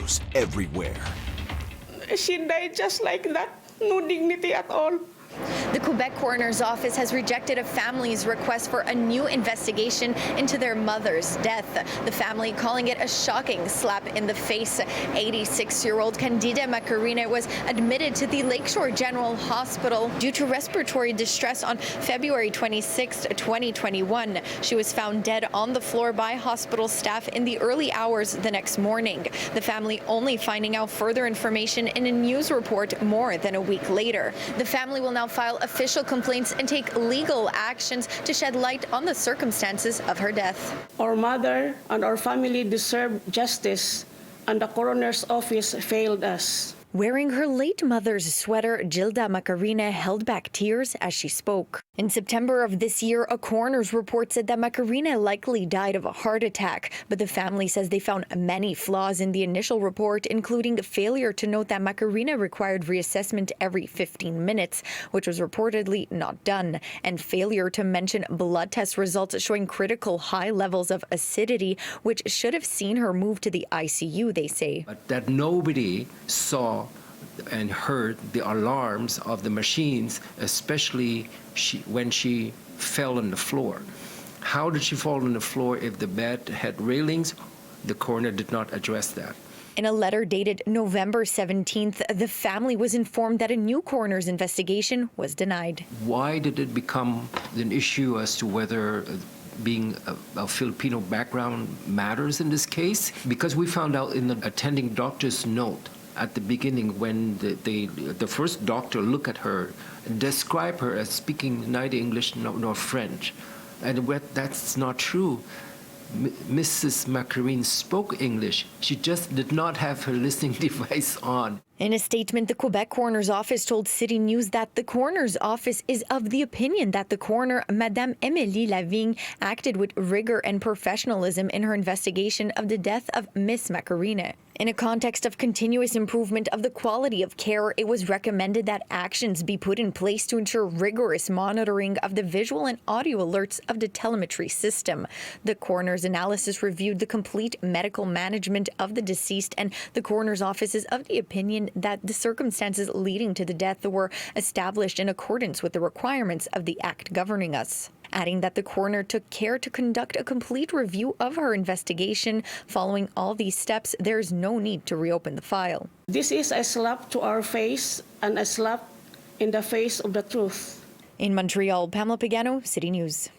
news everywhere. She died just like that. No dignity at all. The Quebec Coroner's Office has rejected a family's request for a new investigation into their mother's death. The family calling it a shocking slap in the face. 86-year-old Candida Macarine was admitted to the Lakeshore General Hospital due to respiratory distress on February 26, 2021. She was found dead on the floor by hospital staff in the early hours the next morning. The family only finding out further information in a news report more than a week later. The family will now file official complaints and take legal actions to shed light on the circumstances of her death. Our mother and our family deserve justice, and the coroner's office failed us. Wearing her late mother's sweater, Gilda Macarine held back tears as she spoke. In September of this year, a coroner's report said that Macarine likely died of a heart attack, but the family says they found many flaws in the initial report, including failure to note that Macarine required reassessment every 15 minutes, which was reportedly not done, and failure to mention blood test results showing critical high levels of acidity, which should have seen her moved to the ICU, they say. But that nobody saw and heard the alarms of the machines, especially when she fell on the floor. How did she fall on the floor if the bed had railings? The coroner did not address that. In a letter dated November 17th, the family was informed that a new coroner's investigation was denied. Why did it become an issue as to whether being a Filipino background matters in this case? Because we found out in the attending doctor's note at the beginning when the first doctor looked at her and described her as speaking neither English nor French. And that's not true. Mrs. Macarine spoke English. She just did not have her listening device on. In a statement, the Quebec Coroner's Office told City News that the Coroner's Office is of the opinion that the coroner, Madame Émilie Lavigne, acted with rigor and professionalism in her investigation of the death of Miss Macarine. In a context of continuous improvement of the quality of care, it was recommended that actions be put in place to ensure rigorous monitoring of the visual and audio alerts of the telemetry system. The coroner's analysis reviewed the complete medical management of the deceased, and the coroner's office is of the opinion that the circumstances leading to the death were established in accordance with the requirements of the Act governing us, adding that the coroner took care to conduct a complete review of her investigation. Following all these steps, there is no need to reopen the file. This is a slap to our face and a slap in the face of the truth. In Montreal, Pamela Pagano, City News.